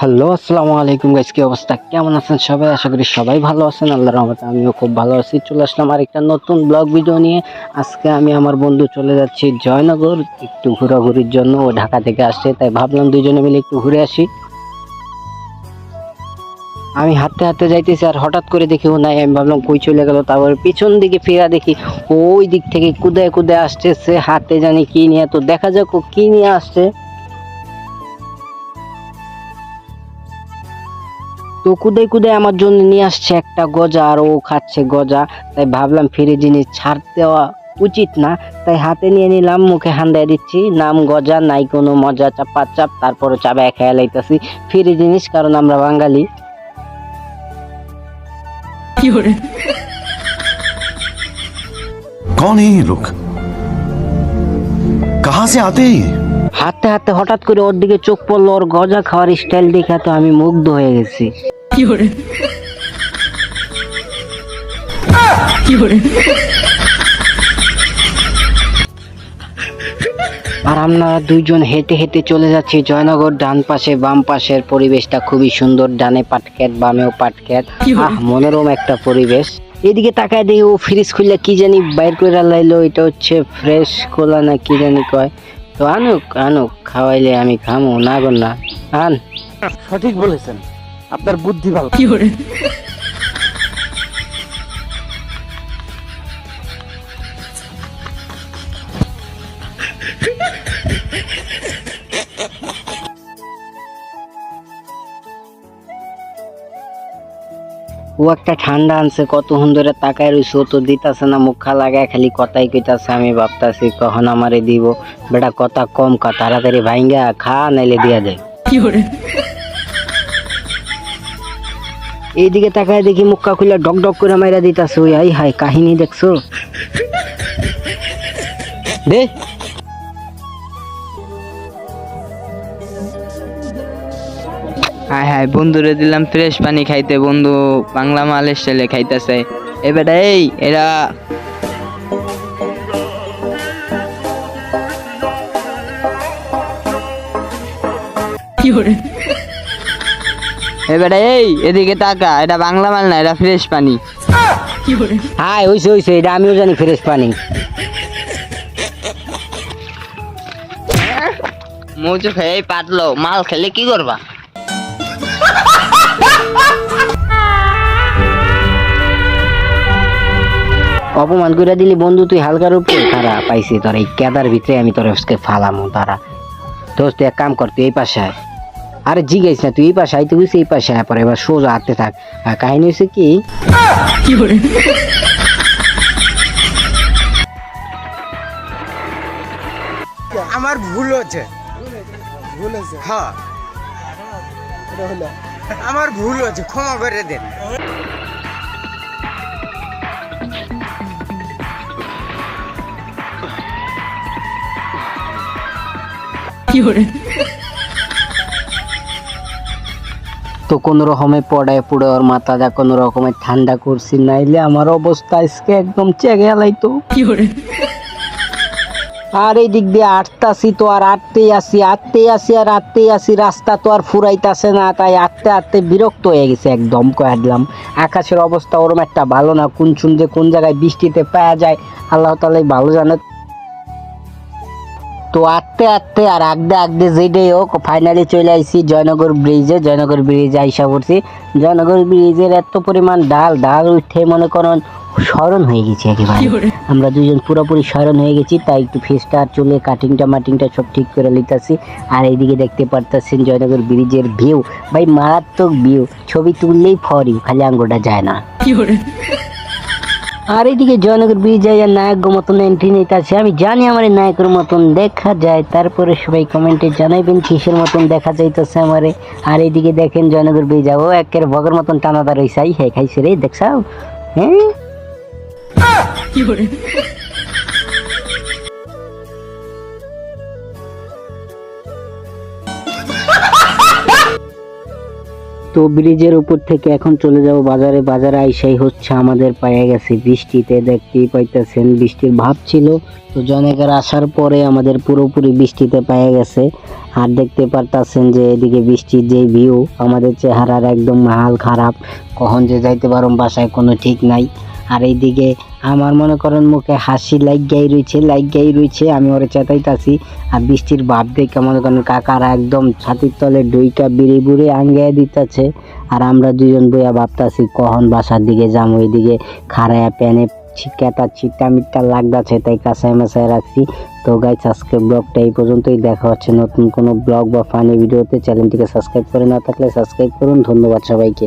Hello, আসসালামু আলাইকুম guys, কি অবস্থা? কেমন আছেন সবাই? আশা করি সবাই ভালো আছেন। আল্লাহর রহমতে আমিও খুব ভালো আছি। চলে আসলাম আরেকটা নতুন ব্লগ ভিডিও নিয়ে। আজকে আমি আমার বন্ধু চলে যাচ্ছি জয়নগর একটু ঘোরাঘুরির জন্য। ও ঢাকা থেকে আসছে, তাই ভাবলাম দুইজনে মিলে একটু ঘুরে আসি। আমি হাঁটতে হাঁটতে যাইতেছি আর হঠাৎ করে দেখি ও নাই। আমি ভাবলাম কই চলে গেল। তারপর পিছন দিকে ফিরা দেখি ওই দিক থেকে কুদায় কুদায় আসতেছে, হাতে জানি কি নিয়ে। তো দেখা যাক ও কি নিয়ে আসছে। তো কুদাই কুদাই আমার জন্য নিয়ে আসছে একটা গজা, আর ও খাচ্ছে গজা। তাই ভাবলাম ফ্রি জিনিস ছাড় দেওয়া উচিত না, তাই হাতে নিয়ে নিলাম, মুখে হান্দাই দিচ্ছি। নাম গজা, নাই কোনো মজা, চাপা চাপ। তারপরে চাবায় খেয়ে লাইতাছি। ফ্রি জিনিস, কারণ আমরা বাঙালি। कौन है ये लोग? कहां से आते हैं ये? হাতে হাতে হঠাৎ করে ওর দিকে চোখ পড়লো। ওর গজা খাওয়ার স্টাইল দেখে তো আমি মুগ্ধ হয়ে গেছি। আর আমরা দুইজন হেঁটে হেঁটে চলে যাচ্ছি জয়নগর। ডান পাশে বাম পাশের পরিবেশটা খুবই সুন্দর। ডানে পাটক্ষেত, বামেও পাটক্ষেত। মনোরম একটা পরিবেশ। এদিকে তাকায় দেখি ও ফ্রিজ খুললে কি জানি বাইর করে লাইলো। এটা হচ্ছে ফ্রেশ কোলা না কি জানি কয়। তো আনুক আনুক, খাওয়াইলে আমি খামো না গো না। আন। সঠিক বলেছেন, আপনার বুদ্ধি ভালো। ও একটা ঠান্ডা আনছে, কত সুন্দরে তাকায় রইছে। ও তো দিতাছে না, মুখা লাগায় খালি কথাই কইতাছে। আমি ভাবতাছি কখন আমারে দিব। বেটা কথা কম কা, তাড়াতাড়ি ভাইঙ্গা খা, নাইলে দিয়া যায়। এইদিকে তাকায় দেখি মুখা খুলে ডক ডক করে মাইরা দিতাছে। ওই আই হাই, কাহিনী দেখছো? দে হাই হাই, বন্ধুরে দিলাম ফ্রেশ পানি খাইতে। বন্ধু বাংলা মাল স্টাইলে খাইতেছে। এ বেটা, এই এরা এ বেটা, এই এদিকে তাকা। এটা বাংলা মাল না, এটা ফ্রেশ পানি। হাই, হইছে হইছে, এটা আমিও জানি ফ্রেশ পানি। মৌজু খেয়ে পাতলো মাল খেলে কি করবা? অপমান করে দিলি বন্ধু তুই হালকার উপরে। তারা পাইছি তোর এই কেদার ভিতরে আমি তোর ফালামো। তারা দোস্ত তুই এক কাম কর, তুই এই পাশে আয়। আরে জিগাইস না, তুই এই পাশে আয়। তুই এই পাশে আয়, পরে এবার সোজা হাঁটতে থাক। আর কাহিনী হয়েছে কি, আমার ভুল হচ্ছে, হ্যাঁ আমার ভুল হচ্ছে, ক্ষমা করে দেন। তো কোন রকমে পড়ায় পুড়ে ওর মাথাটা কোন রকমের ঠান্ডা করছি, নাইলে আমার অবস্থা আজকে একদম চেগে লাইতো। আর এই দিক দিয়ে আটতাছি তো আর আটতেই আসি আর আটতেই আসি। রাস্তা তো আর ফুরাইতাছে না, তাই আটতে আটতে বিরক্ত হয়ে গেছে একদম। কয়ে দিলাম আকাশের অবস্থা ওরম একটা ভালো না। কোন শুনতে কোন জায়গায় বৃষ্টিতে পাওয়া যায় আল্লাহ তাআলাই ভালো জানে। তো আটতে আটতে আর আগদে আগদে যেটাই হোক, ফাইনালি চলে আইছি জয়নগর ব্রিজে। জয়নগর ব্রিজে আইসা পড়ছি। জয়নগর ব্রিজের এত পরিমাণ ঢাল উঠে মনে করেন স্মরণ হয়ে গেছে একেবারে। আমরা দুজন পুরোপুরি স্মরণ হয়ে গেছি, তাই একটু ফেসটা আর চুলে কাটিংটা মাটিংটা সব ঠিক করে লিতাছি। আর এইদিকে দেখতে পারতেছেন জয়নগর ব্রিজের ভিউ। ভাই মারাত্মক ভিউ, ছবি তুললেই ফরি, খালি আঙ্গুলটা যায় না। আর এইদিকে জয়নগর ব্রিজ যায় নায়ক মতন এন্ট্রি নিতেছে। আমি জানি আমার নায়কের মতন দেখা যায়। তারপরে সবাই কমেন্টে জানাইবেন কিসের মতন দেখা যাইতেছে আমারে। আর এইদিকে দেখেন জয়নগর ব্রিজ ও একের ভগের মতন টানাদার হয়েছে। আই হ্যাঁ খাইছে রে, দেখছাও? হ্যাঁ তো ব্রিজের উপর থেকে এখন চলে যাব বাজারে। বাজারে আইসাই হচ্ছে আমাদের পায়ে গেছে বৃষ্টিতে, দেখতেই পাইতেছেন বৃষ্টির ভাব ছিল। তো জয়নগর আসার পরে আমাদের পুরোপুরি বৃষ্টিতে পায়ে গেছে। আর দেখতে পারতাছেন যে এদিকে বৃষ্টির যে ভিউ, আমাদের চেহারার একদম হাল খারাপ, কখন যে যাইতে পারো বাসায় কোনো ঠিক নাই। আর এইদিকে আমার মনে করেন মুখে হাসি লাইগাই রয়েছে, আমি ওরে চেতাইতাছি। আর বৃষ্টির ভাব দেখে মনে করেন কাকারা একদম ছাতির তলে ডুইকা বিড়ি বুড়ি আঙ্গাইয়া দিতেছে। আর আমরা দুজন বইয়া ভাবতাছি কখন বাসার দিকে যাবো। এইদিকে খাড়ায়া প্যানে কেটা চিটা মিটটা লাগতাছে, তাই কাঁচায় মাছায় রাখছি। তো গাইস, আজকে ব্লগটা এই পর্যন্তই। দেখা হচ্ছে নতুন কোনো ব্লগ বা ফানি ভিডিওতে। চ্যানেলটিকে সাবস্ক্রাইব করে না থাকলে সাবস্ক্রাইব করুন। ধন্যবাদ সবাইকে।